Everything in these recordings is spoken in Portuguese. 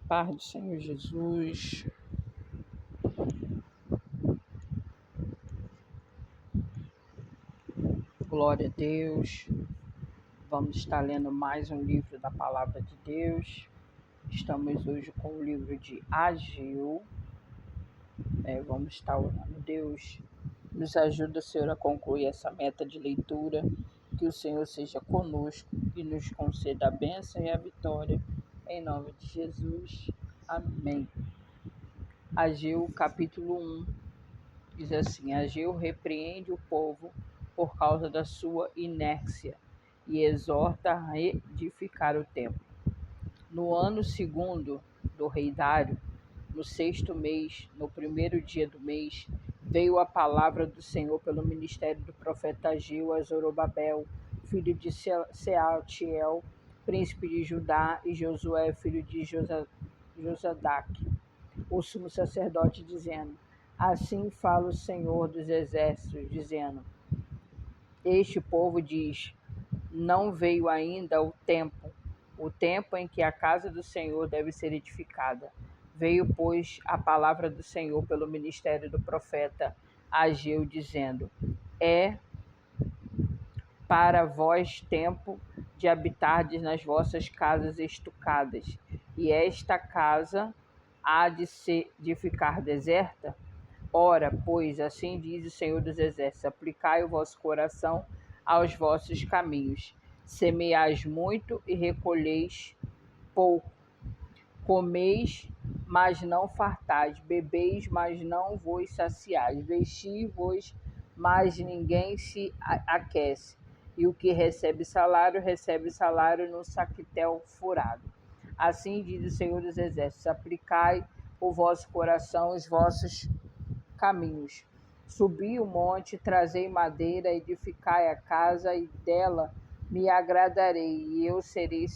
Paz do Senhor Jesus, glória a Deus. Vamos estar lendo mais um livro da Palavra de Deus. Estamos hoje com o livro de Ageu. Vamos estar orando. Deus, nos ajuda, Senhor, a concluir essa meta de leitura. Que o Senhor seja conosco e nos conceda a bênção e a vitória. Em nome de Jesus. Amém. Ageu, capítulo 1. Diz assim: Ageu repreende o povo por causa da sua inércia e exorta a reedificar o templo. No ano segundo do rei Dário, no sexto mês, no primeiro dia do mês, veio a palavra do Senhor pelo ministério do profeta Ageu a Zorobabel, filho de Sealtiel, príncipe de Judá, e Josué, filho de Josadaque, o sumo sacerdote, dizendo: Assim fala o Senhor dos exércitos, dizendo: Este povo diz: Não veio ainda o tempo em que a casa do Senhor deve ser edificada. Veio, pois, a palavra do Senhor pelo ministério do profeta Ageu, dizendo: É para vós tempo de habitardes nas vossas casas estucadas, e esta casa há de ficar deserta? Ora, pois, assim diz o Senhor dos Exércitos: aplicai o vosso coração aos vossos caminhos. Semeais muito e recolheis pouco. Comeis, mas não fartais. Bebeis, mas não vos saciais. Vesti-vos, mas ninguém se aquece. E o que recebe salário no saquitel furado. Assim diz o Senhor dos Exércitos: aplicai o vosso coração aos vossos caminhos. Subi o monte, trazei madeira, edificai a casa, e dela me agradarei, e eu serei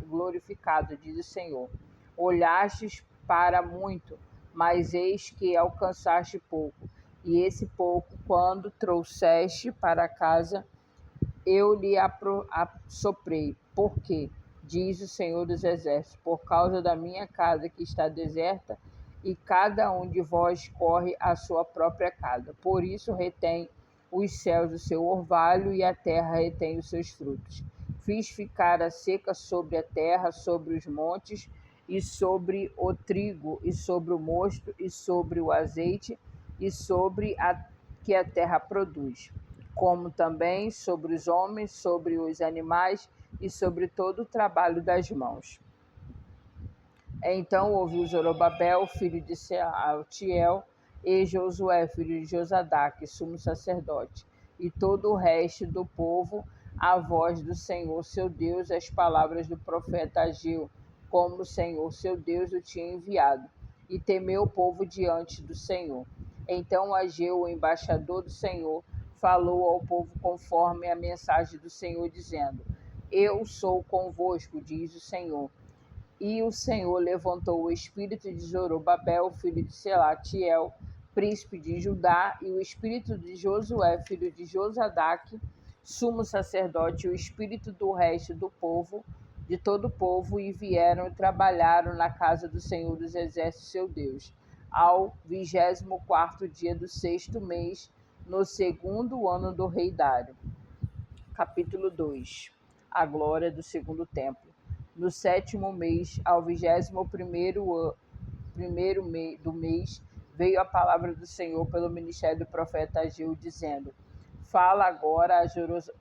glorificado, diz o Senhor. Olhastes para muito, mas eis que alcançaste pouco, e esse pouco, quando trouxeste para casa, eu lhe assoprei. Por quê? Diz o Senhor dos Exércitos: por causa da minha casa que está deserta, e cada um de vós corre à sua própria casa. Por isso retém os céus o seu orvalho, e a terra retém os seus frutos. Fiz ficar a seca sobre a terra, sobre os montes, e sobre o trigo, e sobre o mosto, e sobre o azeite, e sobre a que a terra produz, como também sobre os homens, sobre os animais e sobre todo o trabalho das mãos. Então ouviu Zorobabel, filho de Sealtiel, e Josué, filho de Josadaque, sumo sacerdote, e todo o resto do povo, a voz do Senhor seu Deus, as palavras do profeta Ageu, como o Senhor seu Deus o tinha enviado. E temeu o povo diante do Senhor. Então Ageu, o embaixador do Senhor, falou ao povo conforme a mensagem do Senhor, dizendo: Eu sou convosco, diz o Senhor. E o Senhor levantou o espírito de Zorobabel, filho de Sealtiel, príncipe de Judá, e o espírito de Josué, filho de Josadaque, sumo sacerdote, e o espírito do resto do povo, de todo o povo, e vieram e trabalharam na casa do Senhor dos Exércitos, seu Deus, ao 24º dia do sexto mês, no segundo ano do rei Dário. Capítulo 2. A glória do segundo templo. No sétimo mês, ao 21º do mês, veio a palavra do Senhor pelo ministério do profeta Ageu, dizendo: Fala agora a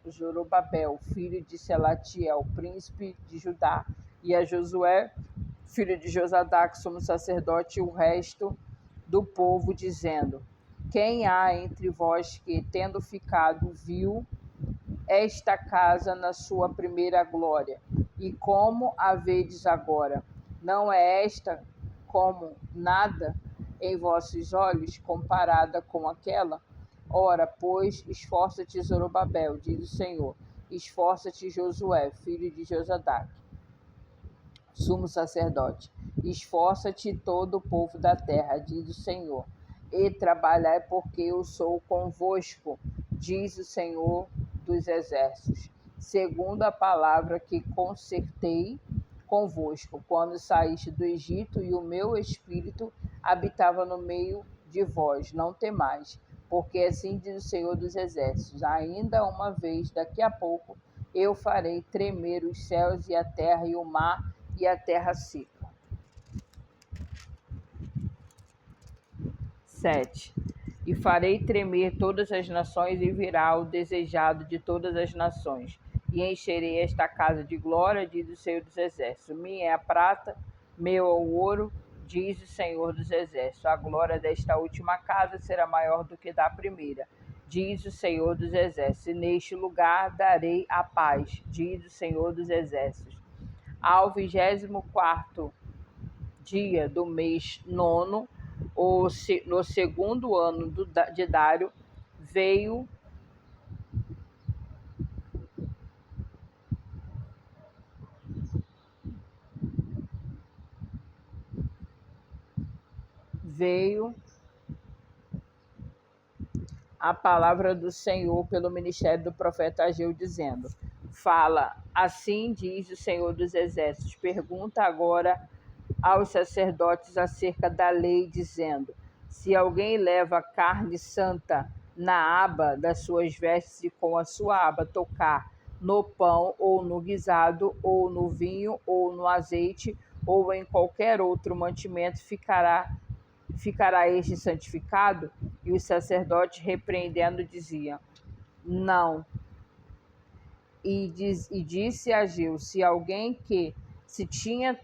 Zorobabel, filho de Sealtiel, príncipe de Judá, e a Josué, filho de Josadaque, sumo sacerdote, e o resto do povo, dizendo: Quem há entre vós que, tendo ficado, viu esta casa na sua primeira glória? E como a vedes agora? Não é esta como nada em vossos olhos, comparada com aquela? Ora, pois, esforça-te, Zorobabel, diz o Senhor, esforça-te, Josué, filho de Josadaque, sumo sacerdote, esforça-te todo o povo da terra, diz o Senhor, e trabalhai, porque eu sou convosco, diz o Senhor dos exércitos, segundo a palavra que concertei convosco, quando saíste do Egito, e o meu espírito habitava no meio de vós. Não temais, porque assim diz o Senhor dos Exércitos: ainda uma vez, daqui a pouco, eu farei tremer os céus e a terra, e o mar e a terra seca. 7. E farei tremer todas as nações, e virá o desejado de todas as nações. E encherei esta casa de glória, diz o Senhor dos Exércitos. Minha é a prata, meu é o ouro, diz o Senhor dos Exércitos. A glória desta última casa será maior do que da primeira, diz o Senhor dos Exércitos. E neste lugar darei a paz, diz o Senhor dos Exércitos. Ao 24º dia do mês nono, no segundo ano de Dário, veio a palavra do Senhor pelo ministério do profeta Ageu, dizendo: fala, assim diz o Senhor dos Exércitos, pergunta agora aos sacerdotes acerca da lei, dizendo: se alguém leva carne santa na aba das suas vestes, e com a sua aba tocar no pão, ou no guisado, ou no vinho, ou no azeite, ou em qualquer outro mantimento, ficará este santificado? E os sacerdotes, repreendendo, diziam: não. E disse Ageu: se alguém que se tinha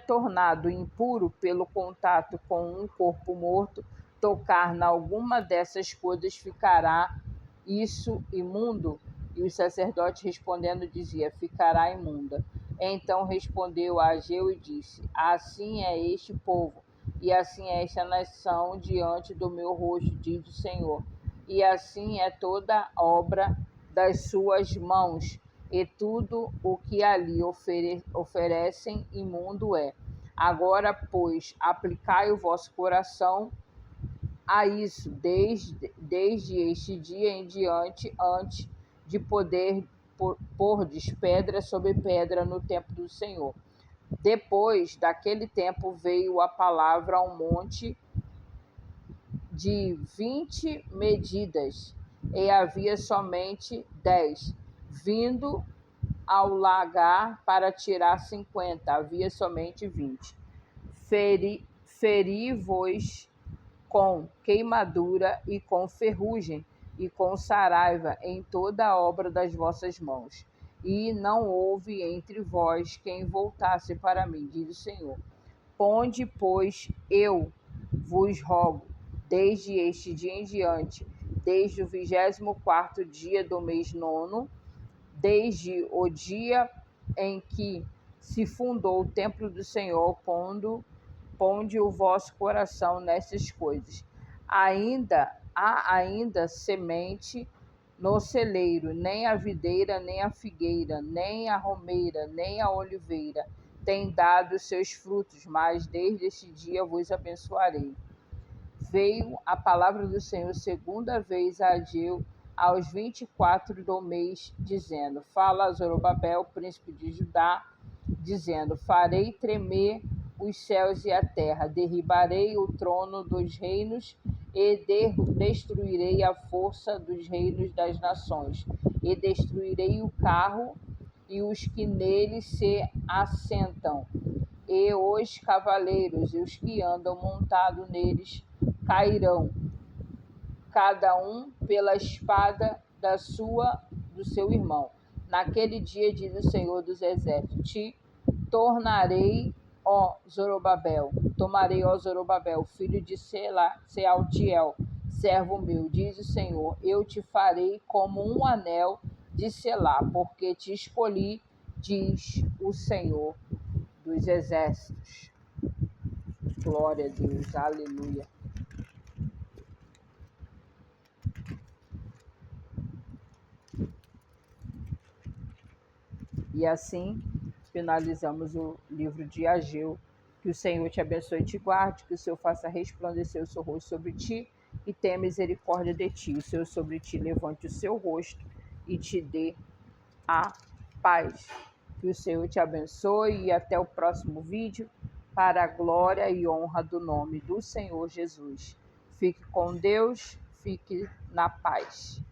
tornado impuro pelo contato com um corpo morto tocar na alguma dessas coisas, ficará isso imundo? E os sacerdotes, respondendo, dizia: ficará imunda. Então respondeu Ageu e disse: assim é este povo, e assim é esta nação diante do meu rosto, diz o Senhor. E assim é toda obra das suas mãos, e tudo o que ali oferecem imundo é. Agora, pois, aplicai o vosso coração a isso, desde este dia em diante, antes de poder pordes pedra sobre pedra no templo do Senhor. Depois daquele tempo veio a palavra ao monte de 20 medidas, e havia somente 10. Vindo ao lagar para tirar 50, havia somente 20. Feri-vos com queimadura e com ferrugem e com saraiva em toda a obra das vossas mãos. E não houve entre vós quem voltasse para mim, diz o Senhor. Ponde, pois, eu vos rogo, desde este dia em diante, desde o 24º dia do mês nono, desde o dia em que se fundou o templo do Senhor, ponde o vosso coração nessas coisas. Há ainda semente no celeiro, nem a videira, nem a figueira, nem a romeira, nem a oliveira tem dado seus frutos, mas desde este dia vos abençoarei. Veio a palavra do Senhor segunda vez a Ageu, aos 24 do mês, dizendo: fala a Zorobabel, príncipe de Judá, dizendo: farei tremer os céus e a terra, derribarei o trono dos reinos e destruirei a força dos reinos das nações, e destruirei o carro e os que nele se assentam, e os cavaleiros e os que andam montados neles cairão, cada um pela espada do seu irmão. Naquele dia, diz o Senhor dos Exércitos, tomarei, ó Zorobabel, filho de Sealtiel, servo meu, diz o Senhor, eu te farei como um anel de selá, porque te escolhi, diz o Senhor dos Exércitos. Glória a Deus, aleluia. E assim finalizamos o livro de Ageu. Que o Senhor te abençoe e te guarde, que o Senhor faça resplandecer o seu rosto sobre ti e tenha misericórdia de ti. O Senhor sobre ti levante o seu rosto e te dê a paz. Que o Senhor te abençoe e até o próximo vídeo, para a glória e honra do nome do Senhor Jesus. Fique com Deus, fique na paz.